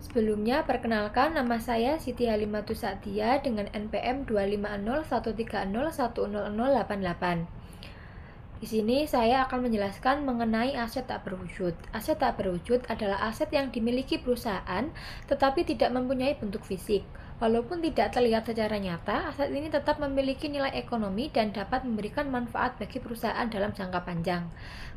Sebelumnya, perkenalkan nama saya Siti Halimatus Sa'diyah dengan NPM 25013010088. Di sini saya akan menjelaskan mengenai aset tak berwujud. Aset tak berwujud adalah aset yang dimiliki perusahaan tetapi tidak mempunyai bentuk fisik. Walaupun tidak terlihat secara nyata, aset ini tetap memiliki nilai ekonomi dan dapat memberikan manfaat bagi perusahaan dalam jangka panjang.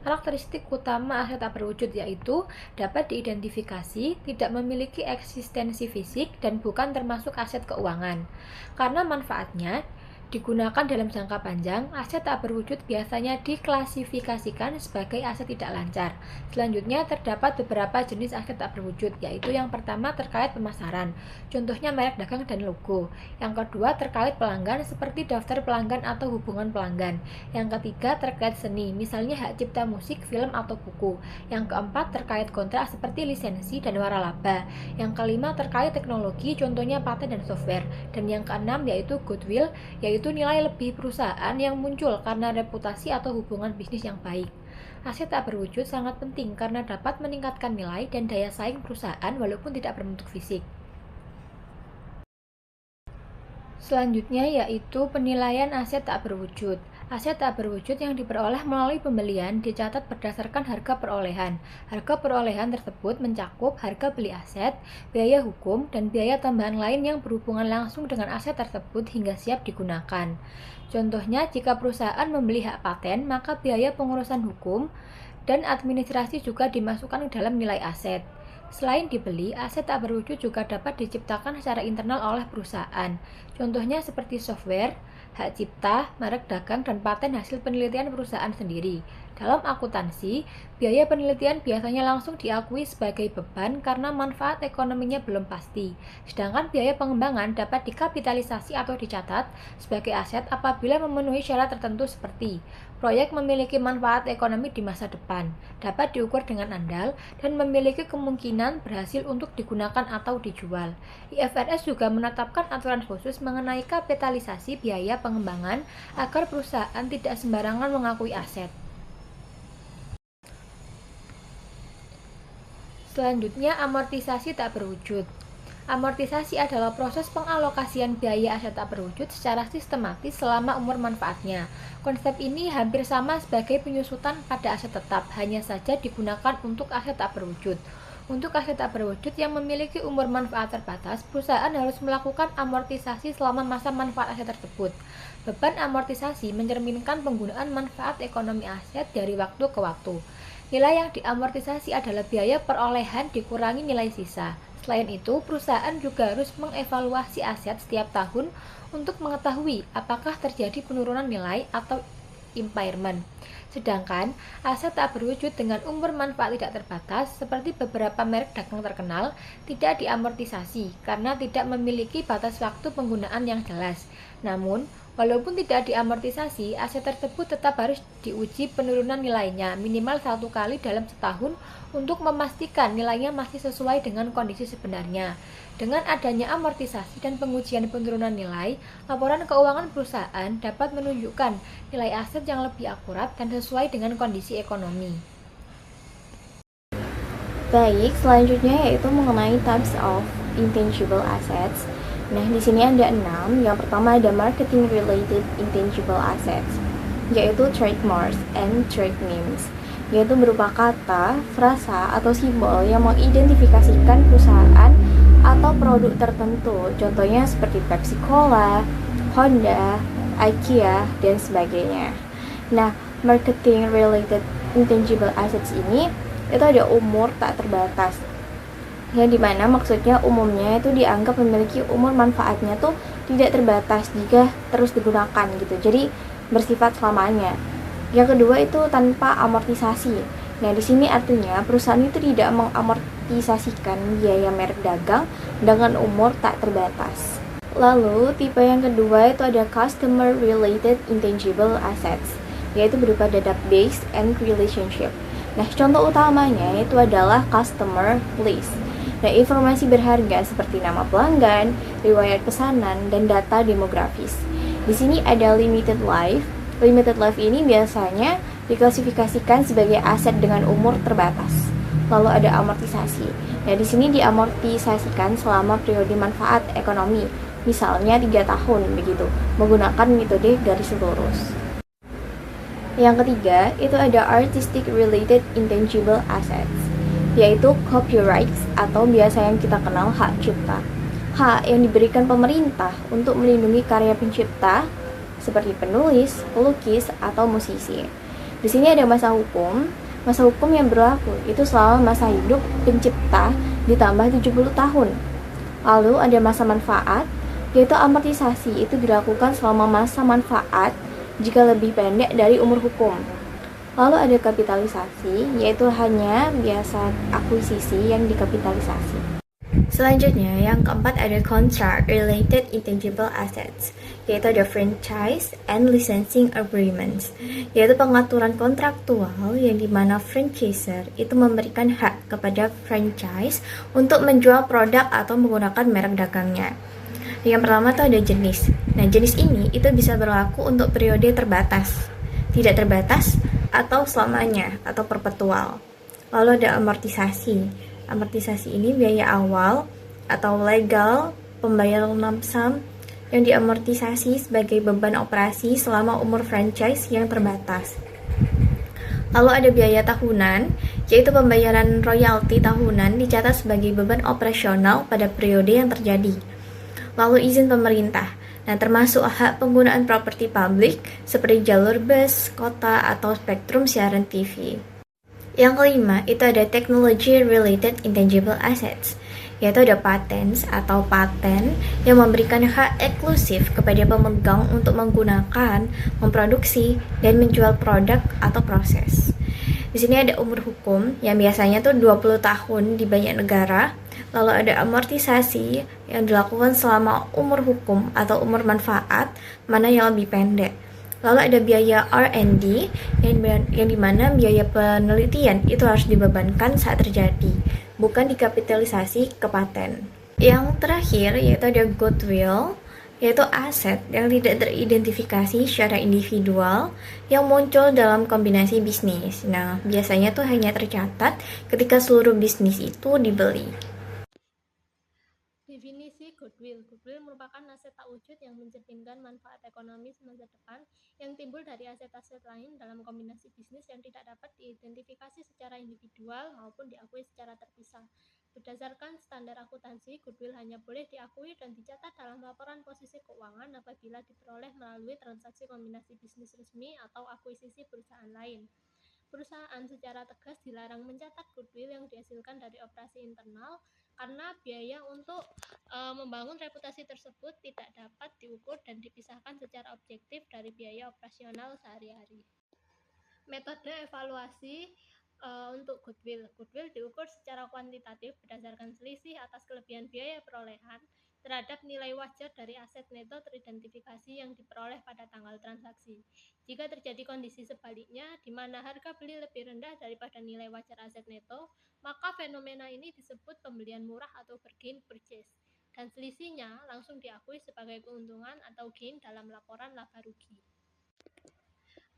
Karakteristik utama aset tak berwujud yaitu dapat diidentifikasi, tidak memiliki eksistensi fisik, dan bukan termasuk aset keuangan. Karena manfaatnya digunakan dalam jangka panjang, aset tak berwujud biasanya diklasifikasikan sebagai aset tidak lancar. Selanjutnya, terdapat beberapa jenis aset tak berwujud, yaitu yang pertama terkait pemasaran, contohnya merek dagang dan logo. Yang kedua terkait pelanggan, seperti daftar pelanggan atau hubungan pelanggan. Yang ketiga terkait seni, misalnya hak cipta musik, film, atau buku. Yang keempat terkait kontrak, seperti lisensi dan waralaba. Yang kelima terkait teknologi, contohnya paten dan software. Dan yang keenam yaitu goodwill, yaitu nilai lebih perusahaan yang muncul karena reputasi atau hubungan bisnis yang baik. Aset tak berwujud sangat penting karena dapat meningkatkan nilai dan daya saing perusahaan walaupun tidak berbentuk fisik. Selanjutnya yaitu penilaian aset tak berwujud. Aset tak berwujud yang diperoleh melalui pembelian dicatat berdasarkan harga perolehan. Harga perolehan tersebut mencakup harga beli aset, biaya hukum, dan biaya tambahan lain yang berhubungan langsung dengan aset tersebut hingga siap digunakan. Contohnya, jika perusahaan membeli hak paten, maka biaya pengurusan hukum dan administrasi juga dimasukkan ke dalam nilai aset. Selain dibeli, aset tak berwujud juga dapat diciptakan secara internal oleh perusahaan. Contohnya seperti software, hak cipta, merek dagang, dan paten hasil penelitian perusahaan sendiri. Dalam akuntansi, biaya penelitian biasanya langsung diakui sebagai beban karena manfaat ekonominya belum pasti. Sedangkan biaya pengembangan dapat dikapitalisasi atau dicatat sebagai aset apabila memenuhi syarat tertentu seperti proyek memiliki manfaat ekonomi di masa depan, dapat diukur dengan andal, dan memiliki kemungkinan berhasil untuk digunakan atau dijual. IFRS juga menetapkan aturan khusus mengenai kapitalisasi biaya pengembangan agar perusahaan tidak sembarangan mengakui aset. Selanjutnya, amortisasi tak berwujud. Amortisasi adalah proses pengalokasian biaya aset tak berwujud secara sistematis selama umur manfaatnya. Konsep ini hampir sama sebagai penyusutan pada aset tetap, hanya saja digunakan untuk aset tak berwujud. Untuk aset tak berwujud yang memiliki umur manfaat terbatas, perusahaan harus melakukan amortisasi selama masa manfaat aset tersebut. Beban amortisasi mencerminkan penggunaan manfaat ekonomi aset dari waktu ke waktu. Nilai yang diamortisasi adalah biaya perolehan dikurangi nilai sisa. Selain itu, perusahaan juga harus mengevaluasi aset setiap tahun untuk mengetahui apakah terjadi penurunan nilai atau impairment. Sedangkan aset tak berwujud dengan umur manfaat tidak terbatas, seperti beberapa merek dagang terkenal, tidak diamortisasi karena tidak memiliki batas waktu penggunaan yang jelas. Namun, walaupun tidak diamortisasi, aset tersebut tetap harus diuji penurunan nilainya minimal 1 kali dalam setahun untuk memastikan nilainya masih sesuai dengan kondisi sebenarnya. Dengan adanya amortisasi dan pengujian penurunan nilai, laporan keuangan perusahaan dapat menunjukkan nilai aset yang lebih akurat dan sesuai dengan kondisi ekonomi. Baik, selanjutnya yaitu mengenai types of intangible assets. Nah, di sini ada 6. Yang pertama ada marketing related intangible assets, yaitu trademarks and trade names, yaitu berupa kata, frasa, atau simbol yang mengidentifikasikan perusahaan atau produk tertentu. Contohnya seperti Pepsi Cola, Honda, IKEA, dan sebagainya. Nah, marketing related intangible assets ini itu ada umur tak terbatas, yang dimana maksudnya umumnya itu dianggap memiliki umur manfaatnya tuh tidak terbatas jika terus digunakan gitu, jadi bersifat selamanya. Yang kedua itu tanpa amortisasi. Nah, di sini artinya perusahaan itu tidak mengamortisasikan biaya merek dagang dengan umur tak terbatas. Lalu tipe yang kedua itu ada customer related intangible assets, yaitu berupa database and relationship. Nah, contoh utamanya itu adalah customer list. Nah, informasi berharga seperti nama pelanggan, riwayat pesanan, dan data demografis. Di sini ada limited life. Limited life ini biasanya diklasifikasikan sebagai aset dengan umur terbatas. Lalu ada amortisasi. Nah, di sini diamortisasikan selama periode manfaat ekonomi, misalnya 3 tahun begitu, menggunakan metode garis lurus. Yang ketiga, itu ada artistic related intangible assets, yaitu copyrights atau biasa yang kita kenal hak cipta. Hak yang diberikan pemerintah untuk melindungi karya pencipta seperti penulis, pelukis, atau musisi. Di sini ada masa hukum. Masa hukum yang berlaku itu selama masa hidup pencipta ditambah 70 tahun. Lalu ada masa manfaat, yaitu amortisasi itu dilakukan selama masa manfaat jika lebih pendek dari umur hukum. Lalu ada kapitalisasi, yaitu hanya biasa akuisisi yang dikapitalisasi. Selanjutnya, yang keempat ada contract related intangible assets, yaitu ada franchise and licensing agreements, yaitu pengaturan kontraktual yang dimana franchisor itu memberikan hak kepada franchise untuk menjual produk atau menggunakan merek dagangnya. Yang pertama itu ada jenis. Nah, jenis ini itu bisa berlaku untuk periode terbatas, tidak terbatas, atau selamanya, atau perpetual. Lalu ada amortisasi. Amortisasi ini biaya awal atau legal pembayaran lump sum yang diamortisasi sebagai beban operasi selama umur franchise yang terbatas. Lalu ada biaya tahunan, yaitu pembayaran royalti tahunan dicatat sebagai beban operasional pada periode yang terjadi. Lalu izin pemerintah, nah termasuk hak penggunaan properti publik seperti jalur bus, kota, atau spektrum siaran TV. Yang kelima, itu ada technology related intangible assets, yaitu ada patents atau paten yang memberikan hak eksklusif kepada pemegang untuk menggunakan, memproduksi, dan menjual produk atau proses. Di sini ada umur hukum yang biasanya tuh 20 tahun di banyak negara. Lalu ada amortisasi yang dilakukan selama umur hukum atau umur manfaat, mana yang lebih pendek. Lalu ada biaya R&D yang dimana biaya penelitian itu harus dibebankan saat terjadi, bukan dikapitalisasi ke paten. Yang terakhir yaitu ada goodwill, yaitu aset yang tidak teridentifikasi secara individual yang muncul dalam kombinasi bisnis. Nah, biasanya tuh hanya tercatat ketika seluruh bisnis itu dibeli. Definisi goodwill. Goodwill merupakan aset tak wujud yang mencerminkan manfaat ekonomi semasa depan yang timbul dari aset-aset lain dalam kombinasi bisnis yang tidak dapat diidentifikasi secara individual maupun diakui secara terpisah. Berdasarkan standar akuntansi, goodwill hanya boleh diakui dan dicatat dalam laporan posisi keuangan apabila diperoleh melalui transaksi kombinasi bisnis resmi atau akuisisi perusahaan lain. Perusahaan secara tegas dilarang mencatat goodwill yang dihasilkan dari operasi internal karena biaya untuk membangun reputasi tersebut tidak dapat diukur dan dipisahkan secara objektif dari biaya operasional sehari-hari. Metode evaluasi untuk goodwill. Goodwill diukur secara kuantitatif berdasarkan selisih atas kelebihan biaya perolehan terhadap nilai wajar dari aset neto teridentifikasi yang diperoleh pada tanggal transaksi. Jika terjadi kondisi sebaliknya, di mana harga beli lebih rendah daripada nilai wajar aset neto, maka fenomena ini disebut pembelian murah atau bargain purchase, dan selisihnya langsung diakui sebagai keuntungan atau gain dalam laporan laba rugi.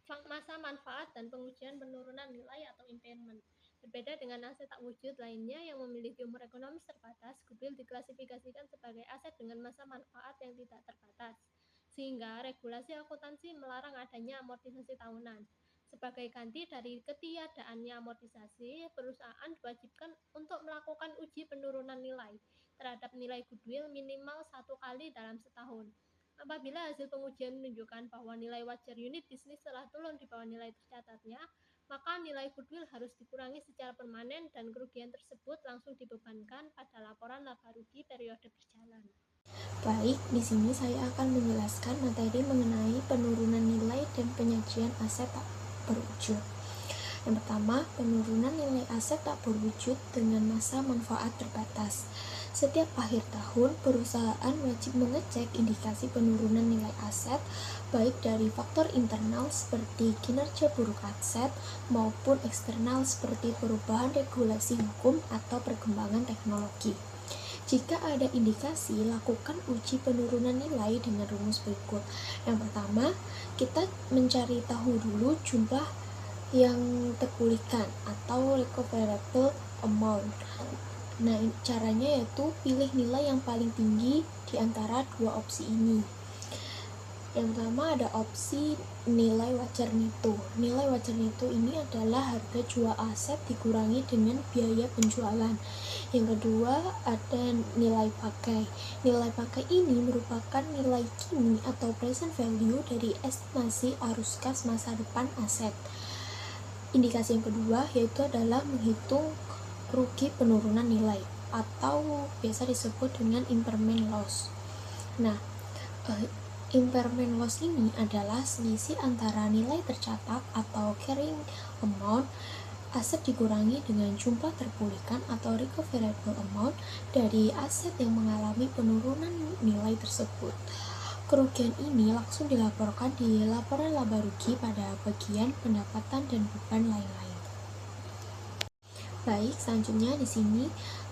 Masa manfaat dan pengujian penurunan nilai atau impairment. Berbeda dengan aset tak wujud lainnya yang memiliki umur ekonomis terbatas, goodwill diklasifikasikan sebagai aset dengan masa manfaat yang tidak terbatas, sehingga regulasi akuntansi melarang adanya amortisasi tahunan. Sebagai ganti dari ketiadaannya amortisasi, perusahaan diwajibkan untuk melakukan uji penurunan nilai terhadap nilai goodwill minimal 1 kali dalam setahun. Apabila hasil pengujian menunjukkan bahwa nilai wajar unit bisnis telah turun di bawah nilai tercatatnya, maka nilai goodwill harus dikurangi secara permanen dan kerugian tersebut langsung dibebankan pada laporan laba rugi periode berjalan. Baik, di sini saya akan menjelaskan materi mengenai penurunan nilai dan penyajian aset tak berwujud. Yang pertama, penurunan nilai aset tak berwujud dengan masa manfaat terbatas. Setiap akhir tahun, perusahaan wajib mengecek indikasi penurunan nilai aset, baik dari faktor internal seperti kinerja buruk aset, maupun eksternal seperti perubahan regulasi hukum atau perkembangan teknologi. Jika ada indikasi, lakukan uji penurunan nilai dengan rumus berikut. Yang pertama, kita mencari tahu dulu jumlah yang terpulihkan atau recoverable amount. Nah, caranya yaitu pilih nilai yang paling tinggi di antara dua opsi ini. Yang pertama ada opsi nilai wajar neto. Nilai wajar neto ini adalah harga jual aset dikurangi dengan biaya penjualan. Yang kedua ada nilai pakai. Nilai pakai ini merupakan nilai kini atau present value dari estimasi arus kas masa depan aset. Indikasi yang kedua yaitu adalah menghitung rugi penurunan nilai atau biasa disebut dengan impairment loss. Nah, impairment loss ini adalah selisih antara nilai tercatat atau carrying amount aset dikurangi dengan jumlah terpulihkan atau recoverable amount dari aset yang mengalami penurunan nilai tersebut. Kerugian ini langsung dilaporkan di laporan laba rugi pada bagian pendapatan dan beban lain-lain. Baik, selanjutnya di sini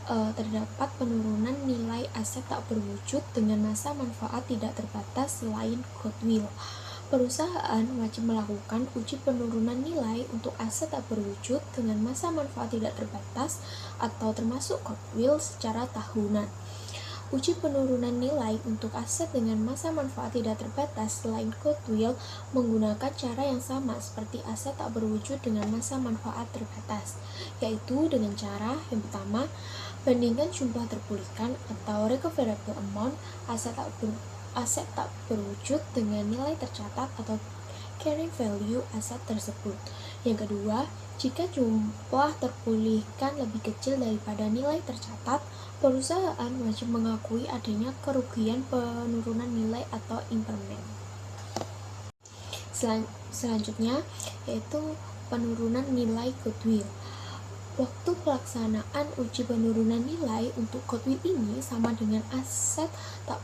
terdapat penurunan nilai aset tak berwujud dengan masa manfaat tidak terbatas selain goodwill. Perusahaan wajib melakukan uji penurunan nilai untuk aset tak berwujud dengan masa manfaat tidak terbatas atau termasuk goodwill secara tahunan. Uji penurunan nilai untuk aset dengan masa manfaat tidak terbatas selain goodwill menggunakan cara yang sama seperti aset tak berwujud dengan masa manfaat terbatas, yaitu dengan cara yang pertama, bandingkan jumlah terpulihkan atau recoverable amount aset tak berwujud dengan nilai tercatat atau carrying value aset tersebut. Yang kedua, jika jumlah terpulihkan lebih kecil daripada nilai tercatat, perusahaan wajib mengakui adanya kerugian penurunan nilai atau impairment. Selanjutnya yaitu penurunan nilai goodwill. Waktu pelaksanaan uji penurunan nilai untuk goodwill ini sama dengan aset tak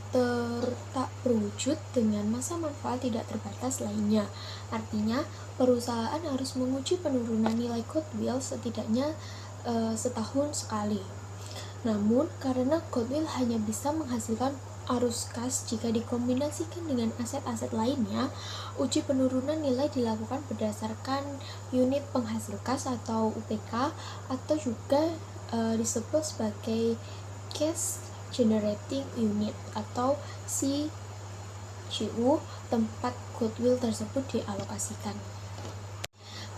berwujud dengan masa manfaat tidak terbatas lainnya. Artinya, perusahaan harus menguji penurunan nilai goodwill setidaknya setahun sekali. Namun, karena goodwill hanya bisa menghasilkan arus kas jika dikombinasikan dengan aset-aset lainnya, uji penurunan nilai dilakukan berdasarkan unit penghasil kas atau UPK atau juga disebut sebagai cash generating unit atau CGU tempat goodwill tersebut dialokasikan.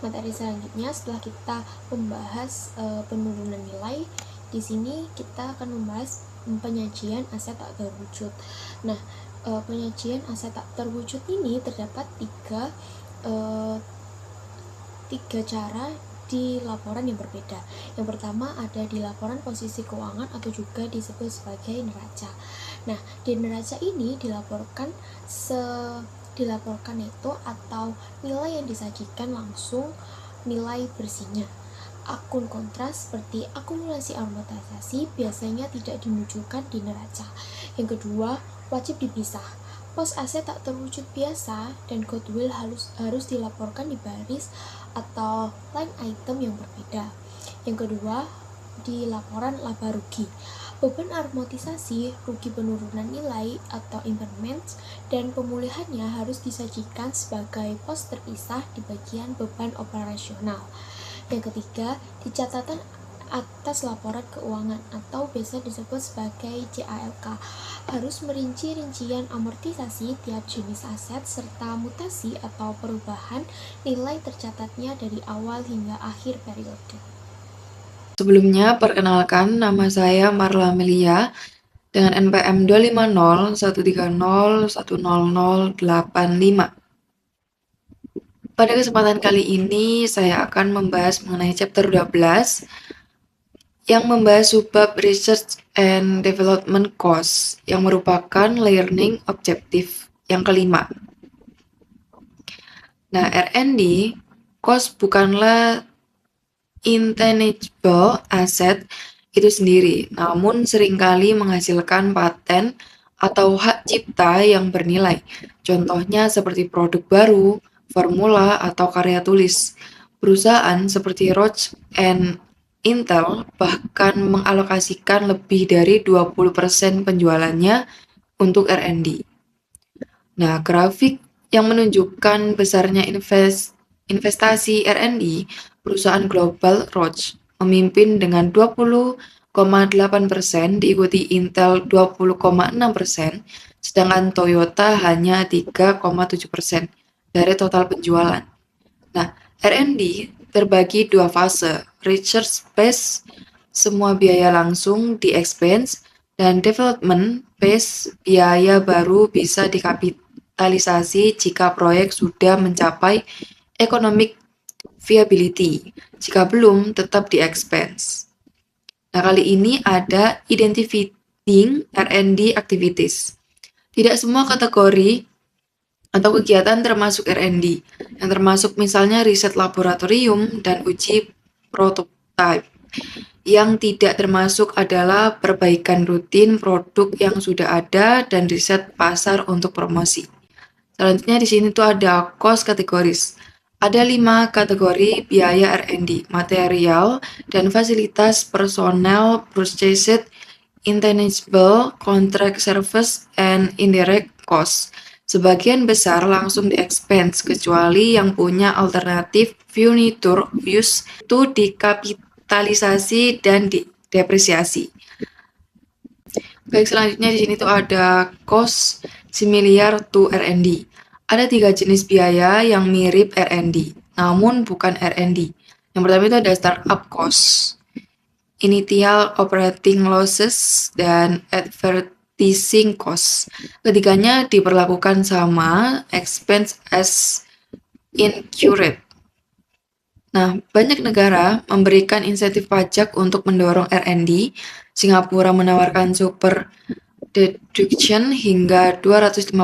Materi selanjutnya setelah kita membahas penurunan nilai, di sini kita akan membahas penyajian aset tak terwujud. Nah, penyajian aset tak terwujud ini terdapat tiga cara di laporan yang berbeda. Yang pertama ada di laporan posisi keuangan atau juga disebut sebagai neraca. Nah, di neraca ini dilaporkan itu atau nilai yang disajikan langsung nilai bersihnya. Akun kontras seperti akumulasi amortisasi biasanya tidak dimunculkan di neraca. Yang kedua, wajib dipisah. Pos aset tak terwujud biasa dan goodwill harus dilaporkan di baris atau line item yang berbeda. Yang kedua, di laporan laba rugi. Beban amortisasi, rugi penurunan nilai atau impairment, dan pemulihannya harus disajikan sebagai pos terpisah di bagian beban operasional. Yang ketiga, di catatan atas laporan keuangan atau biasa disebut sebagai JALK harus merinci rincian amortisasi tiap jenis aset serta mutasi atau perubahan nilai tercatatnya dari awal hingga akhir periode. Sebelumnya, perkenalkan nama saya Marla Melia dengan NPM 25013010085. Pada kesempatan kali ini, saya akan membahas mengenai chapter 12 yang membahas subbab Research and Development Cost yang merupakan learning objective yang kelima. Nah, R&D cost bukanlah intangible asset itu sendiri, namun seringkali menghasilkan paten atau hak cipta yang bernilai. Contohnya seperti produk baru, formula, atau karya tulis. Perusahaan seperti Roche and Intel bahkan mengalokasikan lebih dari 20% penjualannya untuk R&D. Nah, grafik yang menunjukkan besarnya investasi R&D perusahaan global Roche memimpin dengan 20,5 10,8%, diikuti Intel 20,6%, sedangkan Toyota hanya 3,7% dari total penjualan. Nah, R&D terbagi dua fase, research phase, semua biaya langsung di expense, dan development phase, biaya baru bisa dikapitalisasi jika proyek sudah mencapai economic viability. Jika belum, tetap di expense. Nah, kali ini ada identifying R&D activities. Tidak semua kategori atau kegiatan termasuk R&D, yang termasuk misalnya riset laboratorium dan uji prototipe. Yang tidak termasuk adalah perbaikan rutin produk yang sudah ada dan riset pasar untuk promosi. Selanjutnya di sini tuh ada cost categories. Ada 5 kategori biaya R&D, material dan fasilitas, personel, purchased, intangible, contract service, and indirect cost. Sebagian besar langsung di expense, kecuali yang punya alternatif furniture use itu dikapitalisasi dan didepresiasi. Baik, selanjutnya di sini tuh ada cost similar to R&D. Ada 3 jenis biaya yang mirip R&D, namun bukan R&D. Yang pertama itu ada startup cost, initial operating losses, dan advertising cost. Ketiganya diperlakukan sama, expense as incurred. Nah, banyak negara memberikan insentif pajak untuk mendorong R&D. Singapura menawarkan super deduction hingga 250%,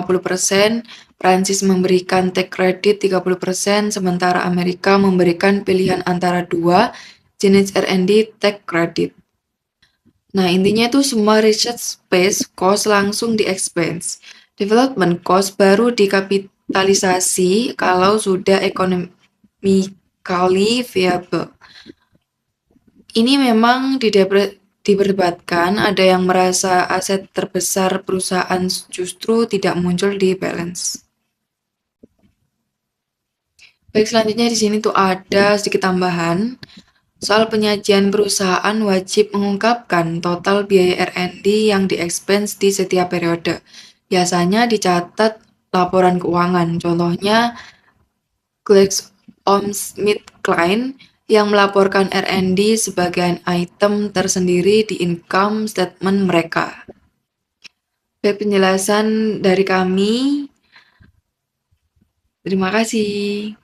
Prancis memberikan tax credit 30%, sementara Amerika memberikan pilihan antara dua jenis R&D tax credit. Nah, intinya itu semua research phase cost langsung di expense. Development cost baru dikapitalisasi kalau sudah economically viable. Ini memang diperdebatkan, ada yang merasa aset terbesar perusahaan justru tidak muncul di balance. Baik, selanjutnya di sini tuh ada sedikit tambahan. Soal penyajian perusahaan wajib mengungkapkan total biaya R&D yang di expense di setiap periode. Biasanya dicatat laporan keuangan. Contohnya GlaxoSmithKline yang melaporkan R&D sebagai item tersendiri di income statement mereka. Baik, penjelasan dari kami. Terima kasih.